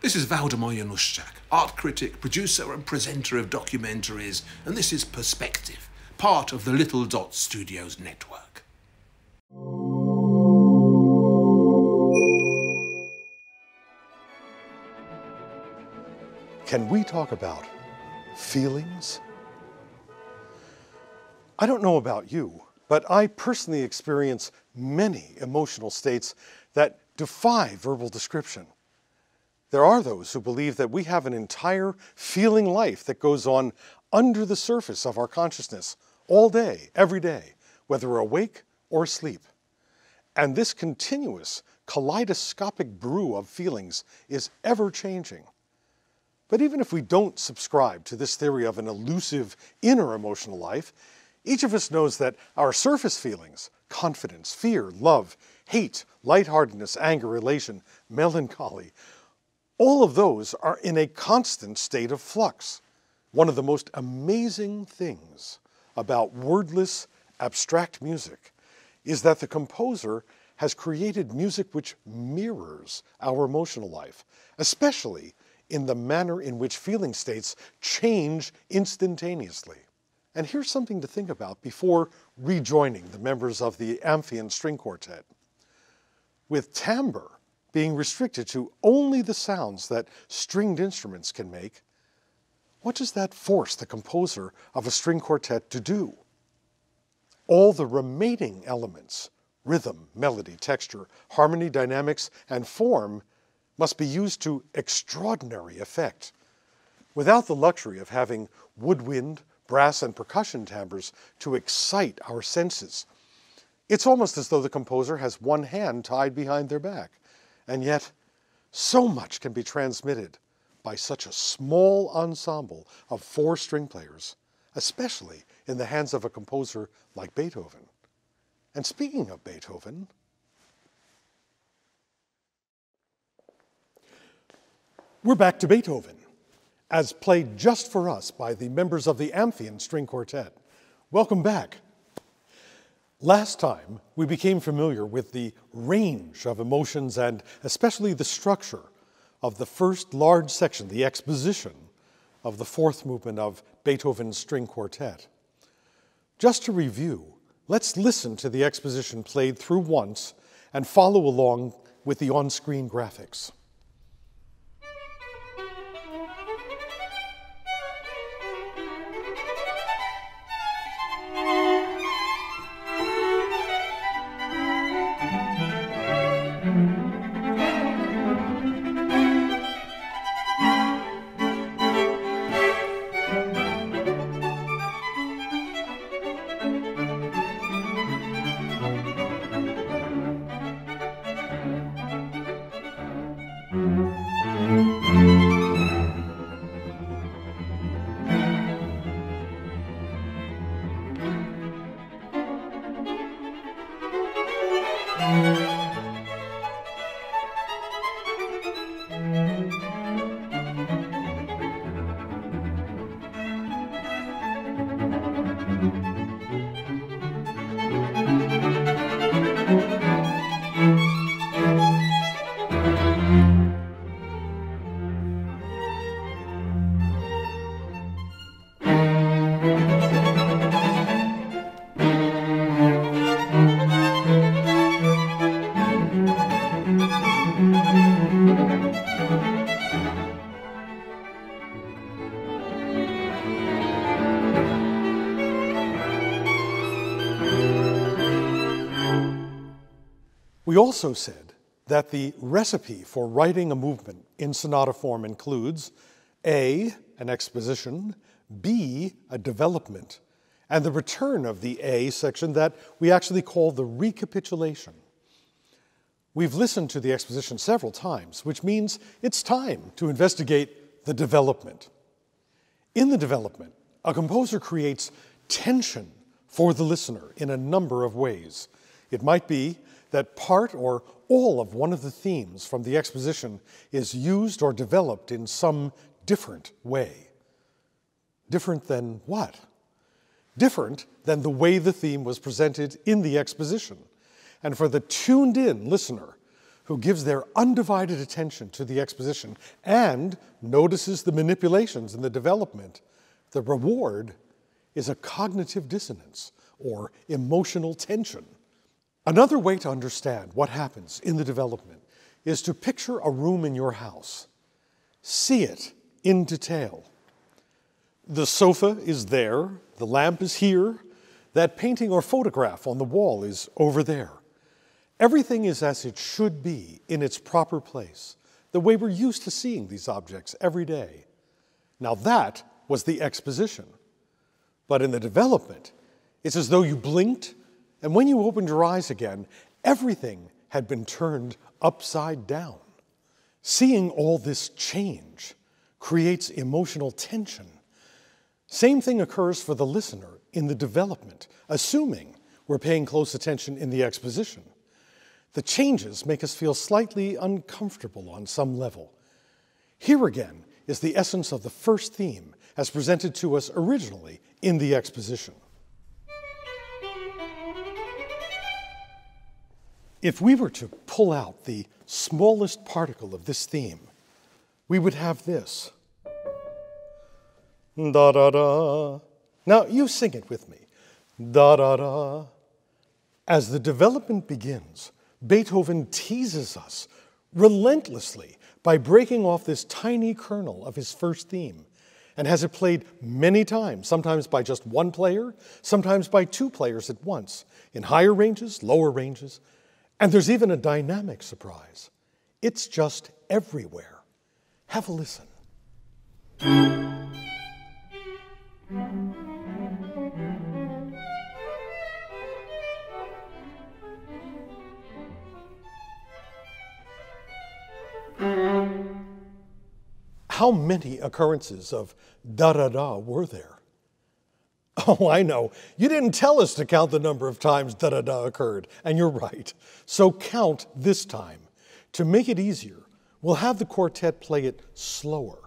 This is Waldemar Januszczak, art critic, producer and presenter of documentaries, and this is Perspective, part of the Little Dot Studios network. Can we talk about feelings? I don't know about you, but I personally experience many emotional states that defy verbal description. There are those who believe that we have an entire feeling life that goes on under the surface of our consciousness all day, every day, whether awake or asleep. And this continuous, kaleidoscopic brew of feelings is ever-changing. But even if we don't subscribe to this theory of an elusive inner emotional life, each of us knows that our surface feelings, confidence, fear, love, hate, lightheartedness, anger, elation, melancholy, all of those are in a constant state of flux. One of the most amazing things about wordless, abstract music is that the composer has created music which mirrors our emotional life, especially in the manner in which feeling states change instantaneously. And here's something to think about before rejoining the members of the Amphion String Quartet. With timbre being restricted to only the sounds that stringed instruments can make, what does that force the composer of a string quartet to do? All the remaining elements, rhythm, melody, texture, harmony, dynamics, and form, must be used to extraordinary effect. Without the luxury of having woodwind, brass, and percussion timbres to excite our senses, it's almost as though the composer has one hand tied behind their back. And yet, so much can be transmitted by such a small ensemble of 4 string players, especially in the hands of a composer like Beethoven. And speaking of Beethoven, we're back to Beethoven, as played just for us by the members of the Amphion String Quartet. Welcome back. Last time, we became familiar with the range of emotions and especially the structure of the first large section, the exposition of the 4th movement of Beethoven's String Quartet. Just to review, let's listen to the exposition played through once and follow along with the on-screen graphics. We also said that the recipe for writing a movement in sonata form includes A, an exposition, B, a development, and the return of the A section that we actually call the recapitulation. We've listened to the exposition several times, which means it's time to investigate the development. In the development, a composer creates tension for the listener in a number of ways. It might be that part or all of one of the themes from the exposition is used or developed in some different way. Different than what? Different than the way the theme was presented in the exposition. And for the tuned-in listener who gives their undivided attention to the exposition and notices the manipulations in the development, the reward is a cognitive dissonance or emotional tension. Another way to understand what happens in the development is to picture a room in your house. See it in detail. The sofa is there, the lamp is here, that painting or photograph on the wall is over there. Everything is as it should be in its proper place, the way we're used to seeing these objects every day. Now that was the exposition. But in the development, it's as though you blinked, and when you opened your eyes again, everything had been turned upside down. Seeing all this change creates emotional tension. Same thing occurs for the listener in the development, assuming we're paying close attention in the exposition. The changes make us feel slightly uncomfortable on some level. Here again is the essence of the first theme as presented to us originally in the exposition. If we were to pull out the smallest particle of this theme, we would have this. Da-da-da. Now, you sing it with me. Da-da-da. As the development begins, Beethoven teases us relentlessly by breaking off this tiny kernel of his first theme and has it played many times, sometimes by just one player, sometimes by two players at once, in higher ranges, lower ranges, and there's even a dynamic surprise. It's just everywhere. Have a listen. How many occurrences of da-da-da were there? Oh, I know. You didn't tell us to count the number of times da-da-da occurred, and you're right. So count this time. To make it easier, we'll have the quartet play it slower.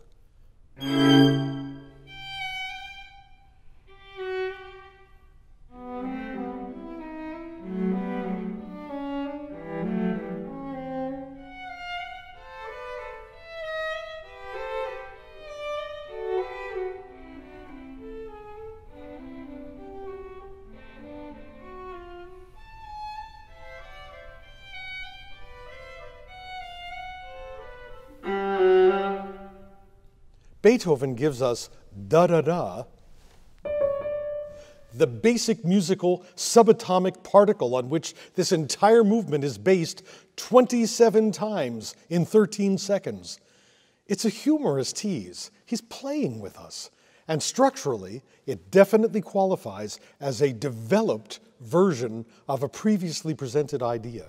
Beethoven gives us da-da-da, the basic musical subatomic particle on which this entire movement is based 27 times in 13 seconds. It's a humorous tease. He's playing with us. And structurally, it definitely qualifies as a developed version of a previously presented idea.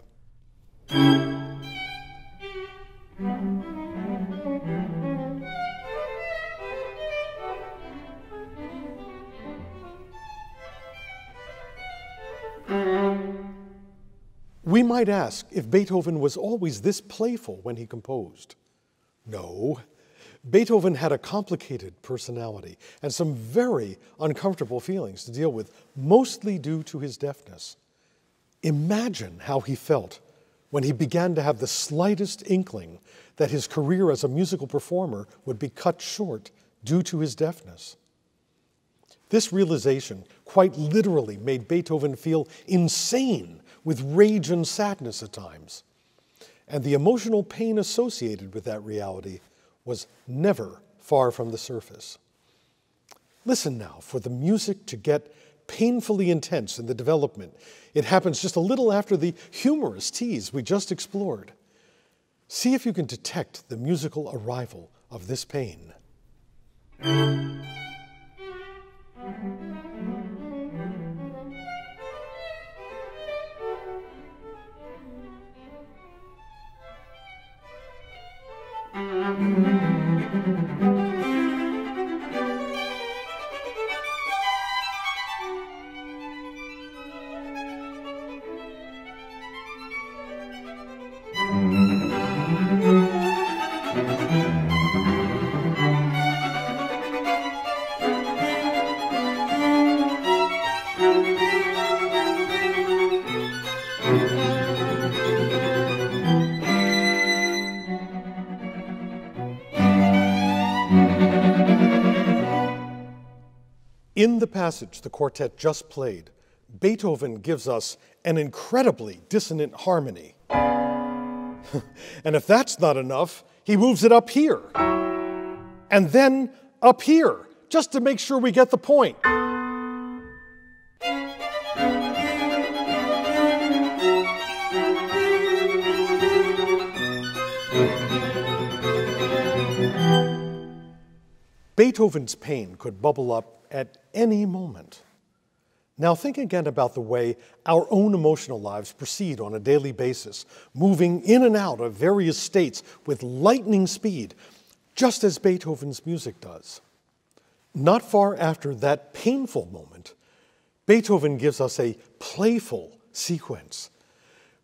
We might ask if Beethoven was always this playful when he composed. No. Beethoven had a complicated personality and some very uncomfortable feelings to deal with, mostly due to his deafness. Imagine how he felt when he began to have the slightest inkling that his career as a musical performer would be cut short due to his deafness. This realization quite literally made Beethoven feel insane with rage and sadness at times. And the emotional pain associated with that reality was never far from the surface. Listen now for the music to get painfully intense in the development. It happens just a little after the humorous tease we just explored. See if you can detect the musical arrival of this pain. In the passage the quartet just played, Beethoven gives us an incredibly dissonant harmony. And if that's not enough, he moves it up here. And then up here, just to make sure we get the point. Beethoven's pain could bubble up at any moment. Now think again about the way our own emotional lives proceed on a daily basis, moving in and out of various states with lightning speed, just as Beethoven's music does. Not far after that painful moment, Beethoven gives us a playful sequence.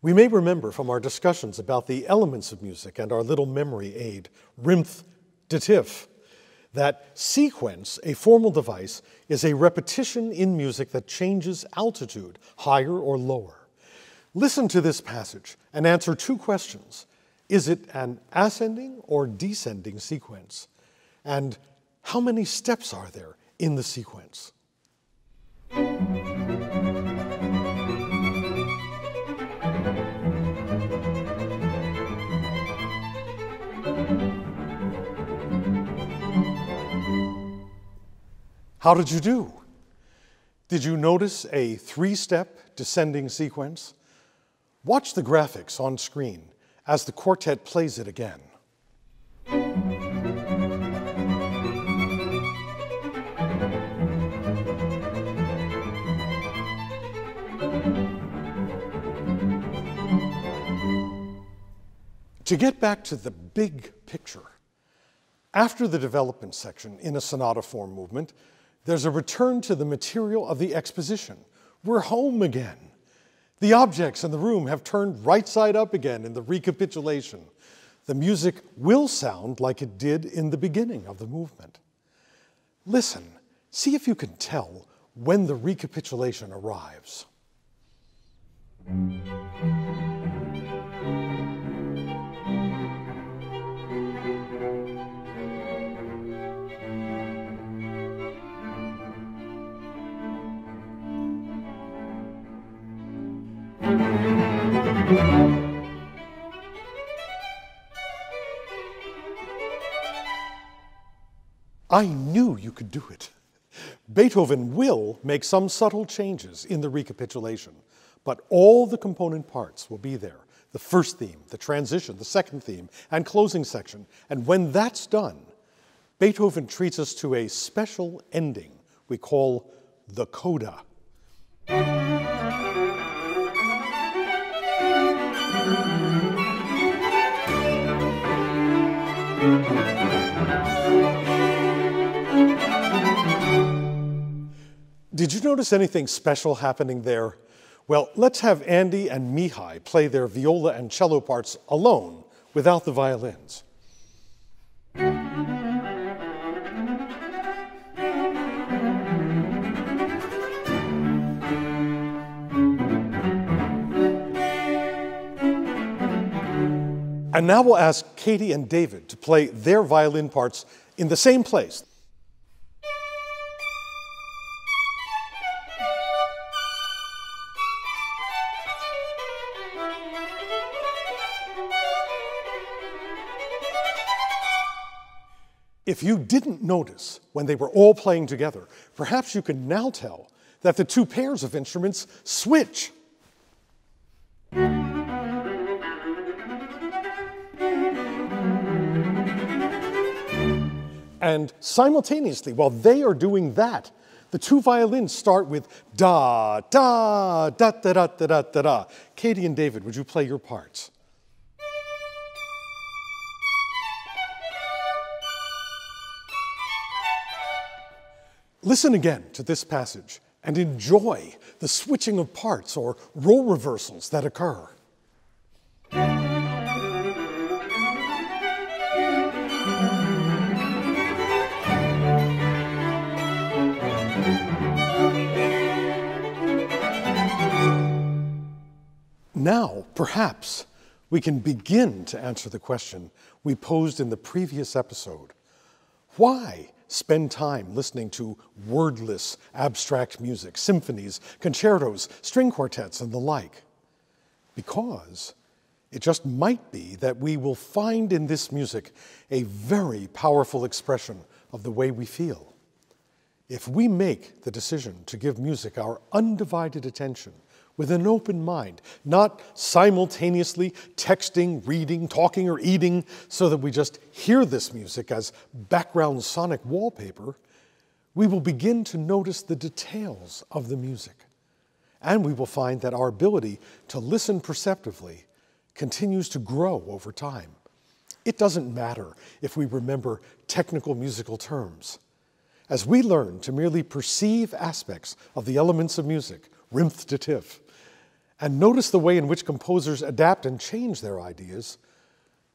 We may remember from our discussions about the elements of music and our little memory aid, Rimph Datif, that sequence, a formal device, is a repetition in music that changes altitude, higher or lower. Listen to this passage and answer two questions. Is it an ascending or descending sequence? And how many steps are there in the sequence? How did you do? Did you notice a three-step descending sequence? Watch the graphics on screen as the quartet plays it again. To get back to the big picture, after the development section in a sonata form movement, there's a return to the material of the exposition. We're home again. The objects in the room have turned right side up again in the recapitulation. The music will sound like it did in the beginning of the movement. Listen, see if you can tell when the recapitulation arrives. I knew you could do it. Beethoven will make some subtle changes in the recapitulation, but all the component parts will be there. The first theme, the transition, the second theme, and closing section. And when that's done, Beethoven treats us to a special ending we call the Coda. Did you notice anything special happening there? Well, let's have Andy and Mihai play their viola and cello parts alone, without the violins. And now we'll ask Katie and David to play their violin parts in the same place. If you didn't notice when they were all playing together, perhaps you can now tell that the two pairs of instruments switch. And simultaneously, while they are doing that, the two violins start with da, da, da, da, da, da, da, da, da. Katie and David, would you play your parts? Listen again to this passage and enjoy the switching of parts or role reversals that occur. Now, perhaps, we can begin to answer the question we posed in the previous episode. Why spend time listening to wordless, abstract music, symphonies, concertos, string quartets, and the like? Because it just might be that we will find in this music a very powerful expression of the way we feel. If we make the decision to give music our undivided attention with an open mind, not simultaneously texting, reading, talking, or eating so that we just hear this music as background sonic wallpaper, we will begin to notice the details of the music. And we will find that our ability to listen perceptively continues to grow over time. It doesn't matter if we remember technical musical terms. As we learn to merely perceive aspects of the elements of music, rimth to tiff, and notice the way in which composers adapt and change their ideas,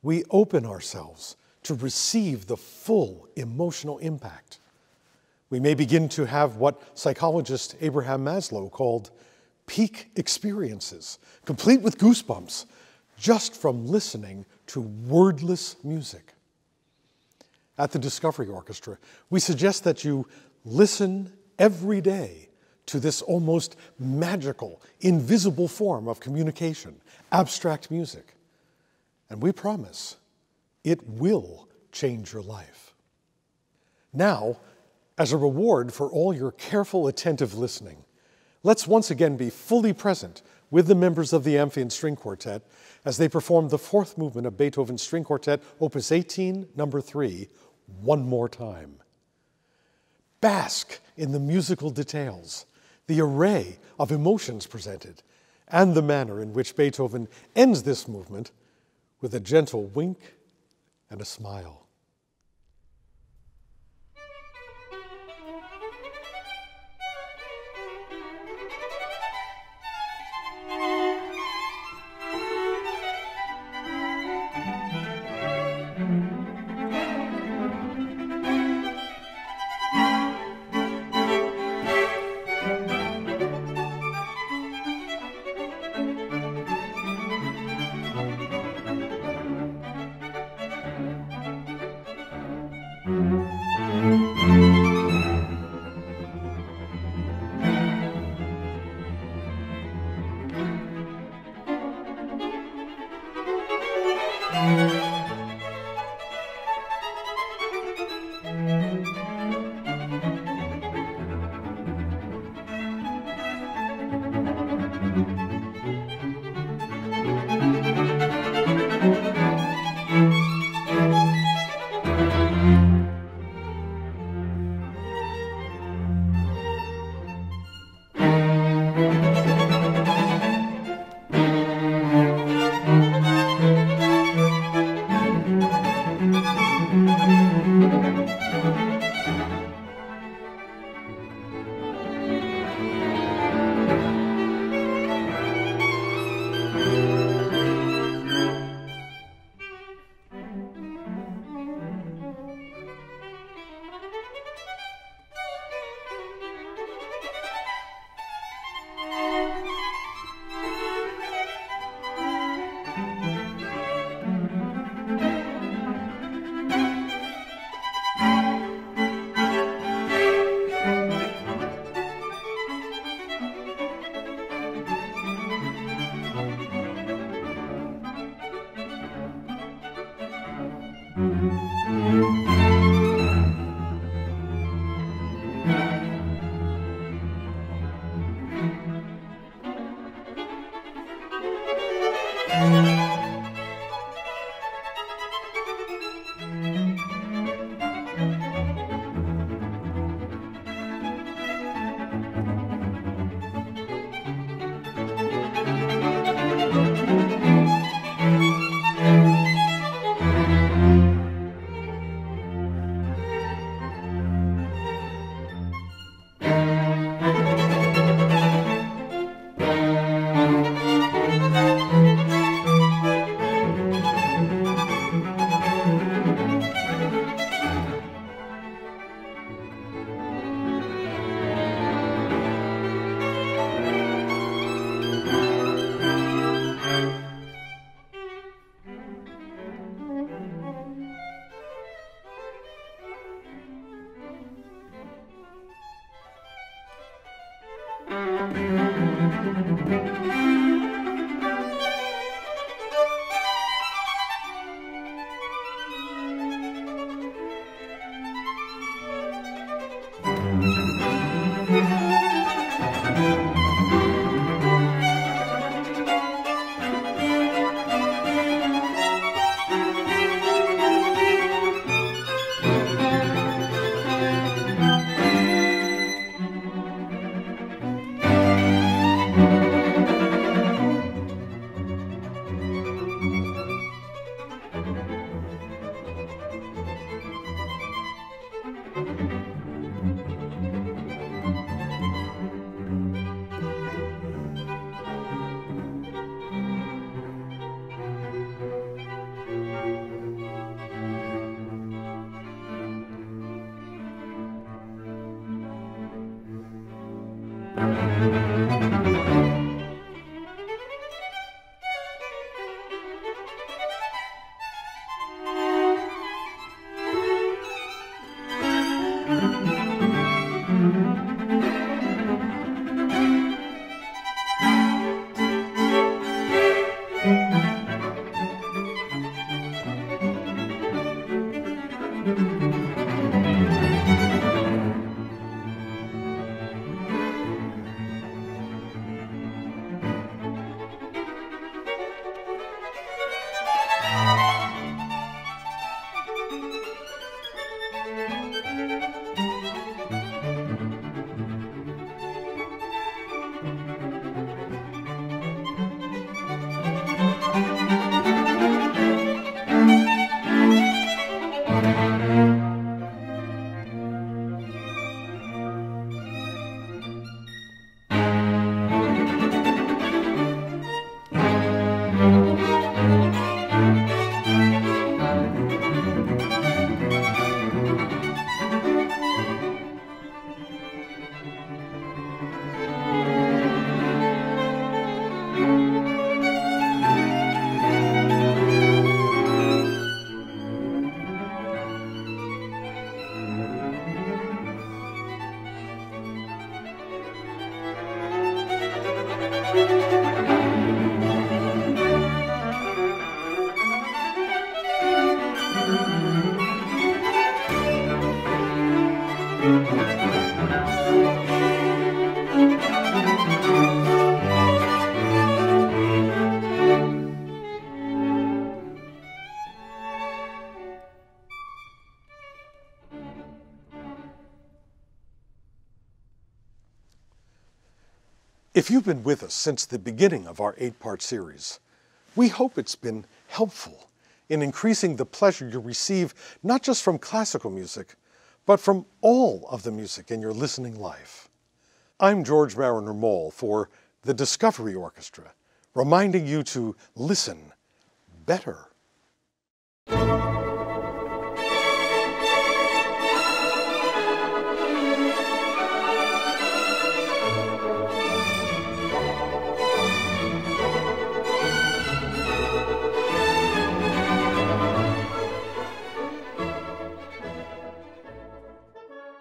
we open ourselves to receive the full emotional impact. We may begin to have what psychologist Abraham Maslow called peak experiences, complete with goosebumps, just from listening to wordless music. At the Discovery Orchestra, we suggest that you listen every day to this almost magical, invisible form of communication, abstract music. And we promise it will change your life. Now, as a reward for all your careful, attentive listening, let's once again be fully present with the members of the Amphion String Quartet as they perform the fourth movement of Beethoven's String Quartet, Opus 18, number 3, one more time. Bask in the musical details, the array of emotions presented, and the manner in which Beethoven ends this movement with a gentle wink and a smile. If you've been with us since the beginning of our 8-part series, we hope it's been helpful in increasing the pleasure you receive not just from classical music, but from all of the music in your listening life. I'm George Mariner Maull for the Discovery Orchestra, reminding you to listen better.